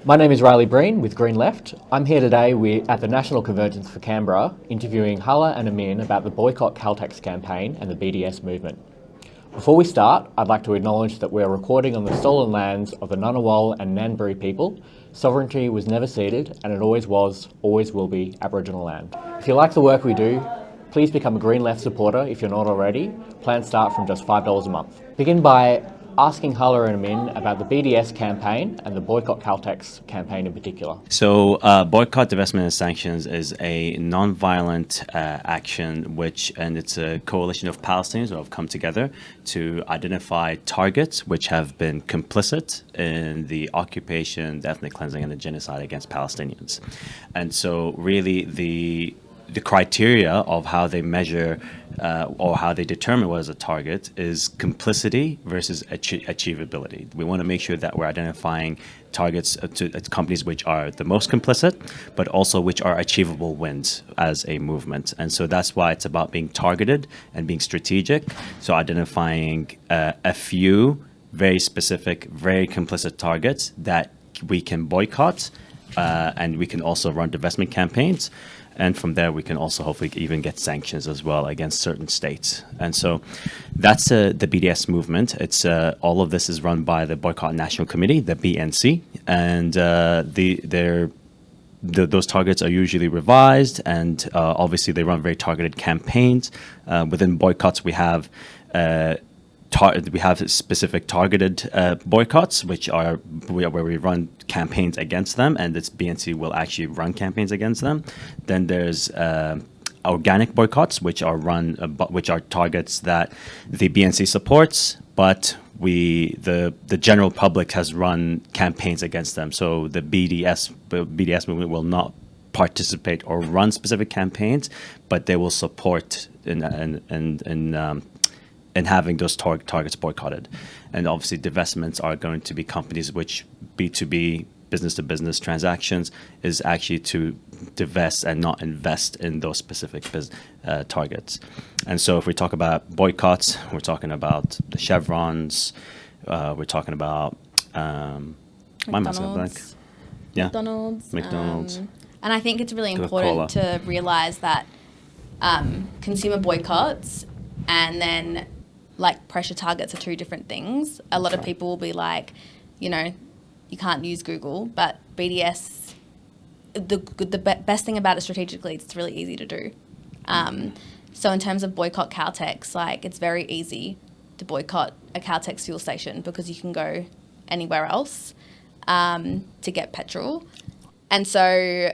My name is Riley Breen with Green Left. I'm here today at the National Convergence for Canberra, interviewing Hala and Amin about the Boycott Caltex campaign and the BDS movement. Before we start, I'd like to acknowledge that we're recording on the stolen lands of the Ngunnawal and Ngambri people. Sovereignty was never ceded, and it always was, always will be Aboriginal land. If you like the work we do, please become a Green Left supporter if you're not already. Plans start from just $5 a month. Begin by asking Hala and Amin about the BDS campaign and the Boycott Caltex campaign in particular. So boycott, divestment and sanctions is a non-violent action and it's a coalition of Palestinians who have come together to identify targets which have been complicit in the occupation, the ethnic cleansing and the genocide against Palestinians. And so really the criteria of how they measure or how they determine what is a target is complicity versus achievability. We want to make sure that we're identifying targets to companies which are the most complicit, but also which are achievable wins as a movement. And so that's why it's about being targeted and being strategic. So identifying a few very specific, very complicit targets that we can boycott, and we can also run divestment campaigns. And from there, we can also hopefully even get sanctions as well against certain states. And so that's the BDS movement. It's all of this is run by the Boycott National Committee, the BNC, and those targets are usually revised, and obviously they run very targeted campaigns. Within boycotts, we have specific targeted boycotts, which are where we run campaigns against them, and this BNC will actually run campaigns against them. Then there's organic boycotts, which are targets that the BNC supports, but the general public has run campaigns against them. So the BDS movement will not participate or run specific campaigns, but they will support and having those targets boycotted. And obviously divestments are going to be companies which B2B, business-to-business transactions is actually to divest and not invest in those specific targets. And so if we talk about boycotts, we're talking about the Chevrons, we're talking about McDonald's. McDonald's. And I think it's really important to realise that consumer boycotts and then pressure targets are two different things. A lot of people will be like, you can't use Google, but BDS, the best thing about it strategically, it's really easy to do. So in terms of Boycott Caltex, it's very easy to boycott a Caltex fuel station because you can go anywhere else to get petrol. And so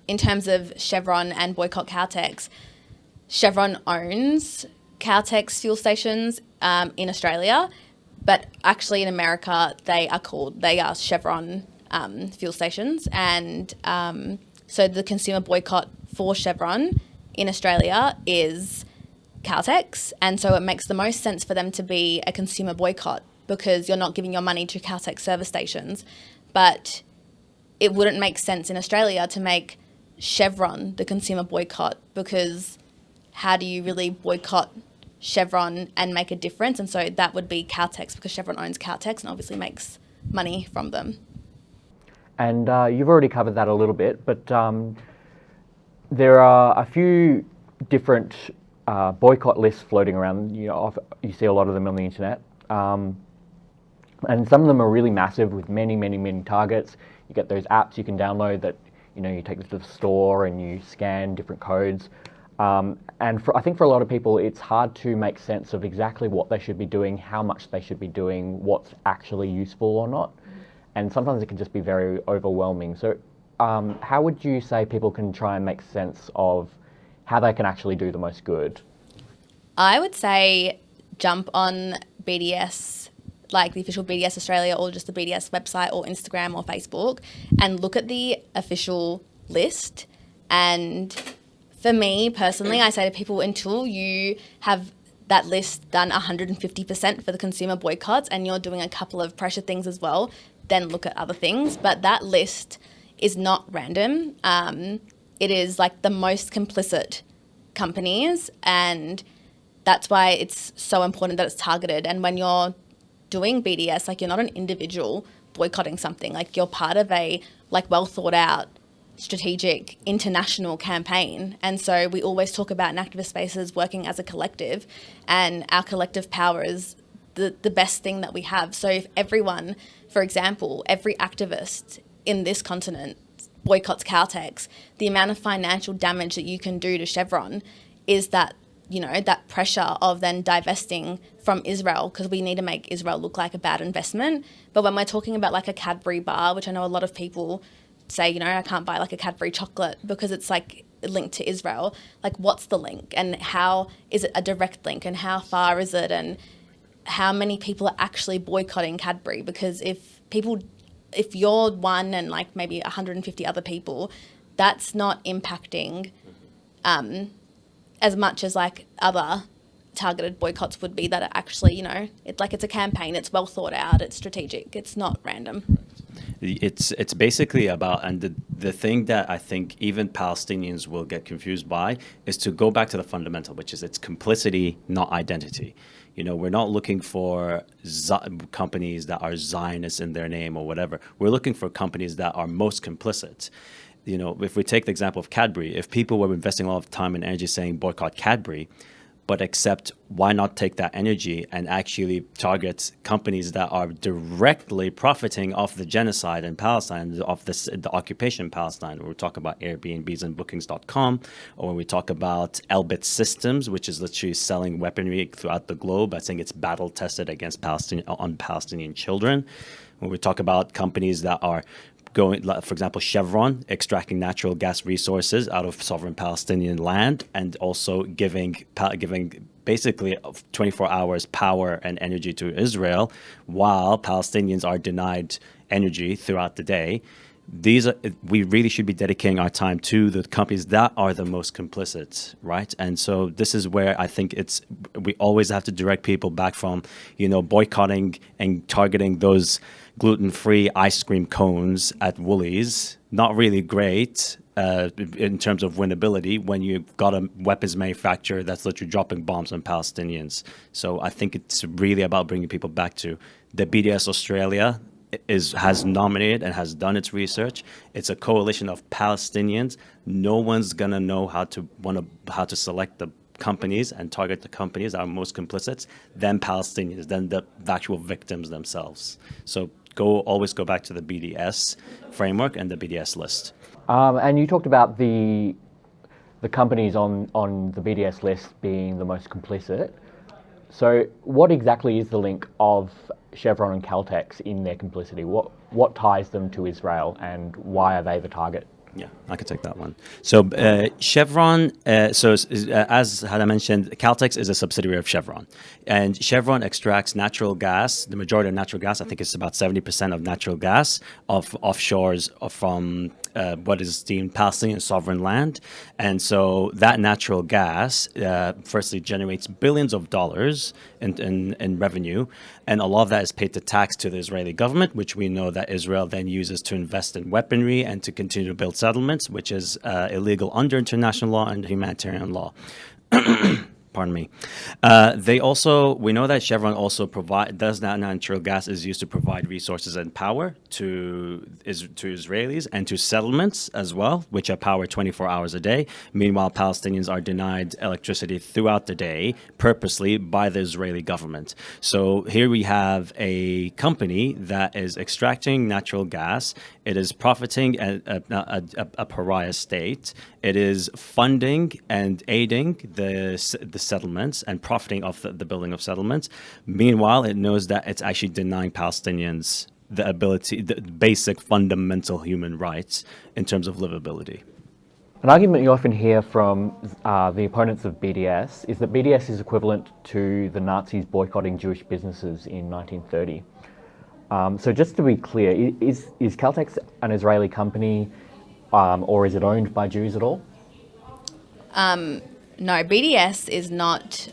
in terms of Chevron and Boycott Caltex, Chevron owns Caltex fuel stations in Australia, but actually in America they are Chevron fuel stations, and so the consumer boycott for Chevron in Australia is Caltex, and so it makes the most sense for them to be a consumer boycott because you're not giving your money to Caltex service stations. But it wouldn't make sense in Australia to make Chevron the consumer boycott, because how do you really boycott Chevron and make a difference? And so that would be Caltex, because Chevron owns Caltex and obviously makes money from them. And you've already covered that a little bit, but there are a few different boycott lists floating around. You see a lot of them on the internet. And some of them are really massive with many, many, many targets. You get those apps you can download that, you take to the store and you scan different codes. And I think for a lot of people, it's hard to make sense of exactly what they should be doing, how much they should be doing, what's actually useful or not. And sometimes it can just be very overwhelming. So how would you say people can try and make sense of how they can actually do the most good? I would say jump on BDS, like the official BDS Australia or just the BDS website or Instagram or Facebook, and look at the official list. And for me personally, I say to people, until you have that list done 150% for the consumer boycotts and you're doing a couple of pressure things as well, then look at other things. But that list is not random. It is the most complicit companies, and that's why it's so important that it's targeted. And when you're doing BDS, you're not an individual boycotting something. Like, you're part of a well thought out strategic international campaign. And so we always talk about in activist spaces working as a collective, and our collective power is the best thing that we have. So if everyone, for example, every activist in this continent boycotts Caltex, the amount of financial damage that you can do to Chevron is that, that pressure of then divesting from Israel, because we need to make Israel look like a bad investment. But when we're talking about like a Cadbury bar, which I know a lot of people say, I can't buy like a Cadbury chocolate because it's like linked to Israel. Like, what's the link, and how is it a direct link, and how far is it, and how many people are actually boycotting Cadbury? Because if you're one and like maybe 150 other people, that's not impacting as much as like other targeted boycotts would be, that are actually, it's a campaign, it's well thought out, it's strategic, it's not random. It's basically about, and the thing that I think even Palestinians will get confused by is to go back to the fundamental, which is it's complicity, not identity. We're not looking for companies that are Zionists in their name or whatever. We're looking for companies that are most complicit. If we take the example of Cadbury, if people were investing a lot of time and energy saying boycott Cadbury, but except why not take that energy and actually target companies that are directly profiting off the genocide in Palestine, of the occupation in Palestine? When we talk about Airbnbs and bookings.com, or when we talk about Elbit Systems, which is literally selling weaponry throughout the globe, I think it's battle tested against Palestinian children. When we talk about companies that are going, for example, Chevron, extracting natural gas resources out of sovereign Palestinian land, and also giving basically 24 hours power and energy to Israel, while Palestinians are denied energy throughout the day. We really should be dedicating our time to the companies that are the most complicit, right? And so this is where I think we always have to direct people back from, boycotting and targeting those gluten-free ice cream cones at Woolies. Not really great in terms of winnability when you've got a weapons manufacturer that's literally dropping bombs on Palestinians. So I think it's really about bringing people back to the BDS Australia has nominated and has done its research. It's a coalition of Palestinians. No one's gonna know how to select the companies and target the companies that are most complicit than Palestinians, than the actual victims themselves. So always go back to the BDS framework and the BDS list. And you talked about the companies on the BDS list being the most complicit. So what exactly is the link of Chevron and Caltex in their complicity? What ties them to Israel, and why are they the target? Yeah, I could take that one. So Chevron, as Hala mentioned, Caltex is a subsidiary of Chevron. And Chevron extracts natural gas, the majority of natural gas, I think it's about 70% of natural gas of offshores from what is deemed Palestinian sovereign land. And so that natural gas firstly generates billions of dollars in revenue. And a lot of that is paid to tax to the Israeli government, which we know that Israel then uses to invest in weaponry and to continue to build settlements, which is illegal under international law and humanitarian law. Pardon me. We know that Chevron also does that. Natural gas is used to provide resources and power to Israelis and to settlements as well, which are powered 24 hours a day. Meanwhile, Palestinians are denied electricity throughout the day purposely by the Israeli government. So here we have a company that is extracting natural gas. It is profiting a pariah state. It is funding and aiding the settlements and profiting off the building of settlements. Meanwhile, it knows that it's actually denying Palestinians the basic fundamental human rights in terms of livability. An argument you often hear from the opponents of BDS is that BDS is equivalent to the Nazis boycotting Jewish businesses in 1930. So just to be clear, is Caltex an Israeli company, or is it owned by Jews at all? No, BDS is not,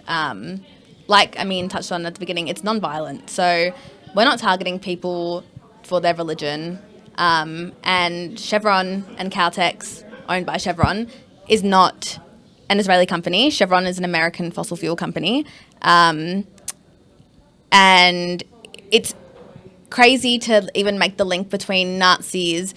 like Amin touched on at the beginning, it's non-violent. So we're not targeting people for their religion. And Chevron and Caltex, owned by Chevron, is not an Israeli company. Chevron is an American fossil fuel company. And crazy to even make the link between Nazis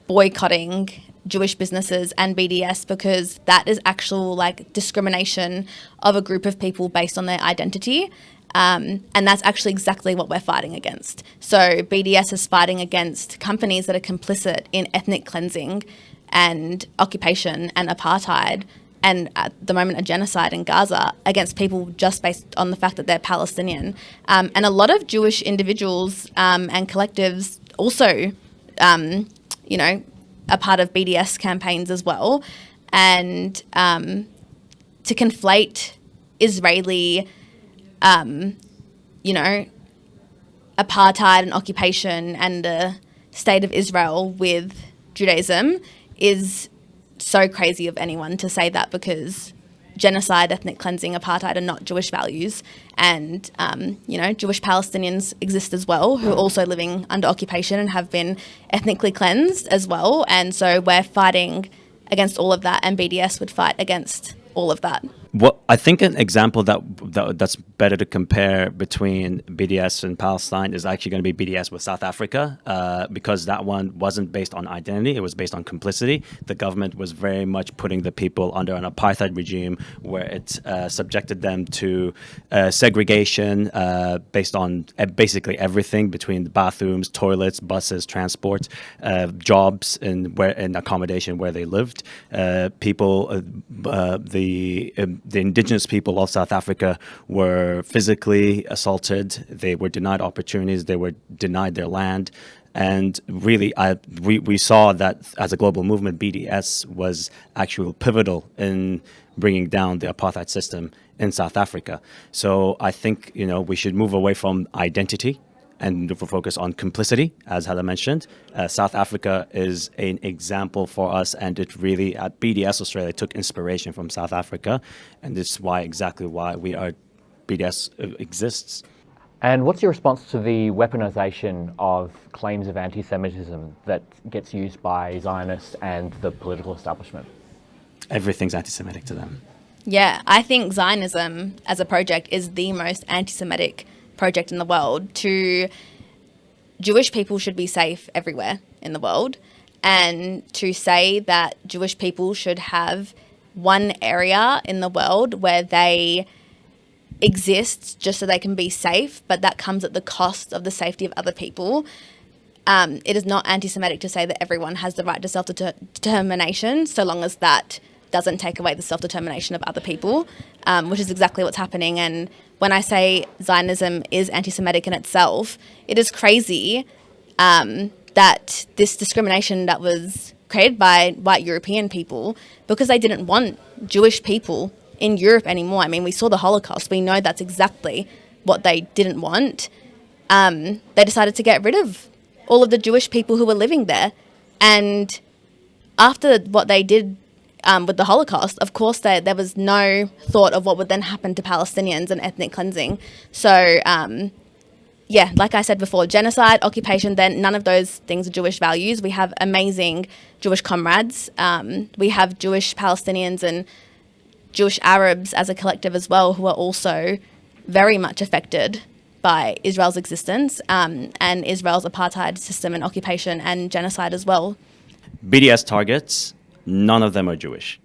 boycotting Jewish businesses and BDS, because that is actual like discrimination of a group of people based on their identity. And that's actually exactly what we're fighting against. So BDS is fighting against companies that are complicit in ethnic cleansing and occupation and apartheid, and at the moment a genocide in Gaza against people just based on the fact that they're Palestinian. And a lot of Jewish individuals and collectives also, are part of BDS campaigns as well. And to conflate Israeli, apartheid and occupation and the state of Israel with Judaism is so crazy of anyone to say that, because genocide, ethnic cleansing, apartheid are not Jewish values. And, Jewish Palestinians exist as well, who are also living under occupation and have been ethnically cleansed as well. And so we're fighting against all of that, and BDS would fight against all of that. Well, I think an example that's better to compare between BDS and Palestine is actually going to be BDS with South Africa, because that one wasn't based on identity, it was based on complicity. The government was very much putting the people under an apartheid regime where it subjected them to segregation based on basically everything between the bathrooms, toilets, buses, transport, jobs, and accommodation where they lived. The indigenous people of South Africa were physically assaulted. They were denied opportunities. They were denied their land. And really, we saw that as a global movement, BDS was actually pivotal in bringing down the apartheid system in South Africa. So I think, we should move away from identity and focus on complicity, as Hala mentioned. South Africa is an example for us, and it really, at BDS Australia, took inspiration from South Africa, and this is exactly why BDS exists. And what's your response to the weaponization of claims of anti-Semitism that gets used by Zionists and the political establishment? Everything's anti-Semitic to them. Yeah, I think Zionism as a project is the most anti-Semitic project in the world. Jewish people should be safe everywhere in the world, and to say that Jewish people should have one area in the world where they exist just so they can be safe, but that comes at the cost of the safety of other people. It is not anti-Semitic to say that everyone has the right to self-determination, so long as that doesn't take away the self-determination of other people, which is exactly what's happening. And when I say Zionism is anti-Semitic in itself, it is crazy that this discrimination that was created by white European people, because they didn't want Jewish people in Europe anymore. I mean, we saw the Holocaust. We know that's exactly what they didn't want. They decided to get rid of all of the Jewish people who were living there. And after what they did with the Holocaust, of course, there was no thought of what would then happen to Palestinians and ethnic cleansing. So, like I said before, genocide, occupation, then none of those things are Jewish values. We have amazing Jewish comrades. We have Jewish Palestinians and Jewish Arabs as a collective as well, who are also very much affected by Israel's existence and Israel's apartheid system and occupation and genocide as well. BDS targets, none of them are Jewish.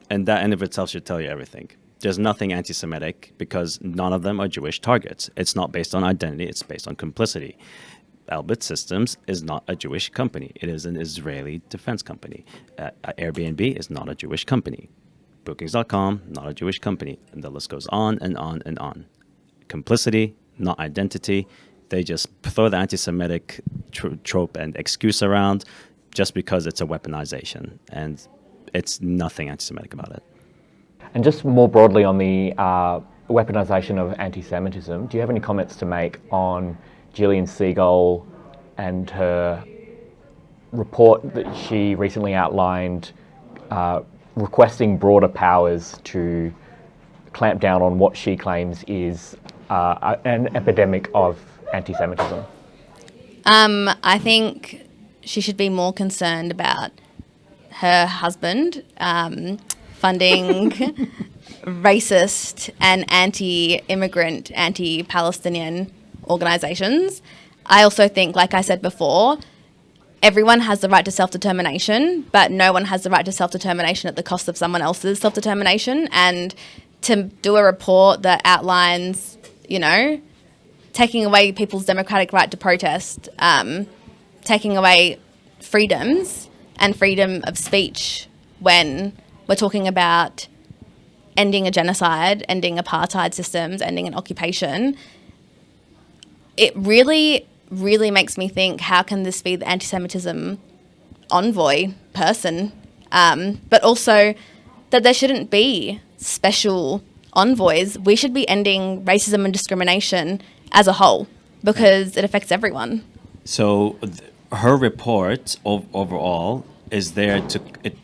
And that in of itself should tell you everything. There's nothing anti-Semitic because none of them are Jewish targets. It's not based on identity, it's based on complicity. Elbit Systems is not a Jewish company. It is an Israeli defense company. Airbnb is not a Jewish company. Bookings.com, not a Jewish company. And the list goes on and on and on. Complicity, not identity. They just throw the anti-Semitic trope and excuse around just because it's a weaponization. And it's nothing anti-Semitic about it. And just more broadly on the weaponization of anti-Semitism, do you have any comments to make on Jillian Seagull and her report that she recently outlined requesting broader powers to clamp down on what she claims is an epidemic of anti-Semitism? I think she should be more concerned about her husband funding racist and anti-immigrant, anti-Palestinian organisations. I also think, like I said before, everyone has the right to self-determination, but no one has the right to self-determination at the cost of someone else's self-determination. And to do a report that outlines, you know, taking away people's democratic right to protest, taking away freedoms and freedom of speech when we're talking about ending a genocide, ending apartheid systems, ending an occupation, it really, really makes me think, how can this be the anti-Semitism envoy person? But also that there shouldn't be special envoys. We should be ending racism and discrimination as a whole because it affects everyone. So her report overall is there to, it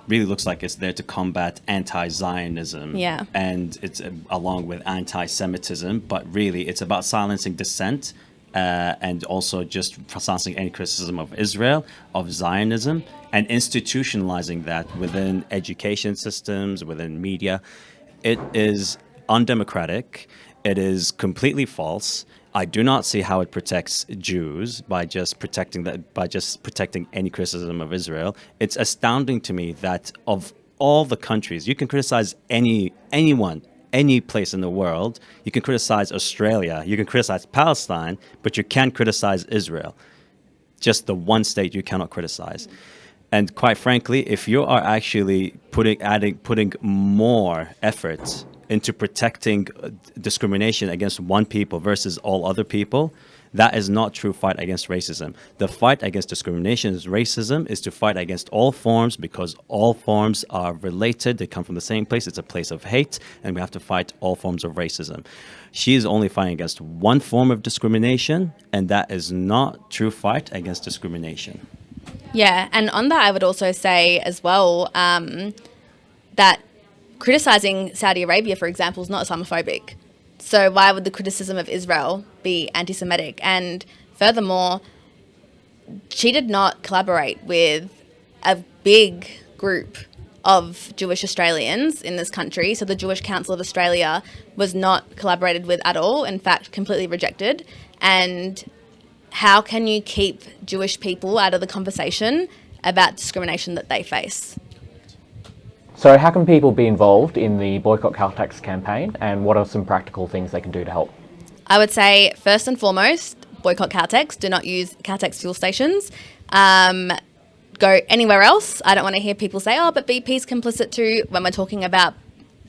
really looks like it's there to combat anti-Zionism. Yeah. And it's along with anti-Semitism, but really it's about silencing dissent and also just silencing any criticism of Israel, of Zionism, and institutionalizing that within education systems, within media. It is undemocratic. It is completely false. I do not see how it protects Jews by just protecting any criticism of Israel. It's astounding to me that of all the countries, you can criticize anyone, any place in the world. You can criticize Australia, you can criticize Palestine, but you can't criticize Israel. Just the one state you cannot criticize. And quite frankly, if you are actually putting more effort into protecting discrimination against one people versus all other people, that is not true fight against racism. The fight against discrimination is racism is to fight against all forms, because all forms are related. They come from the same place. It's a place of hate, and we have to fight all forms of racism. She is only fighting against one form of discrimination, and that is not true fight against discrimination. Yeah, and on that I would also say as well that criticising Saudi Arabia, for example, is not Islamophobic. So why would the criticism of Israel be anti-Semitic? And furthermore, she did not collaborate with a big group of Jewish Australians in this country. So the Jewish Council of Australia was not collaborated with at all, in fact, completely rejected. And how can you keep Jewish people out of the conversation about discrimination that they face? So how can people be involved in the Boycott Caltex campaign, and what are some practical things they can do to help? I would say, first and foremost, boycott Caltex. Do not use Caltex fuel stations. Go anywhere else. I don't want to hear people say, oh, but BP's complicit too, when we're talking about,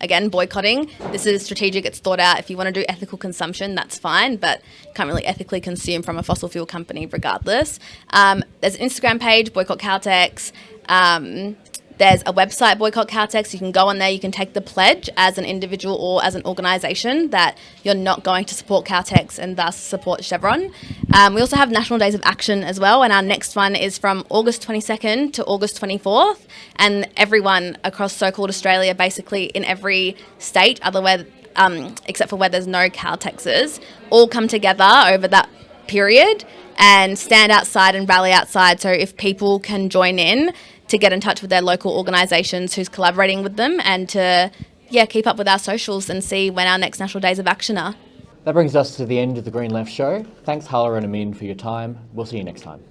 again, boycotting. This is strategic. It's thought out. If you want to do ethical consumption, that's fine, but you can't really ethically consume from a fossil fuel company regardless. There's an Instagram page, Boycott Caltex. There's a website, Boycott Caltex. You can go on there. You can take the pledge as an individual or as an organisation that you're not going to support Caltex and thus support Chevron. We also have National Days of Action as well, and our next one is from August 22nd to August 24th. And everyone across so-called Australia, basically in every state, except for where there's no Caltexes, all come together over that period and stand outside and rally outside. So if people can join in, to get in touch with their local organisations who's collaborating with them, and to keep up with our socials and see when our next National Days of Action are. That brings us to the end of the Green Left show. Thanks Hala and Amin for your time. We'll see you next time.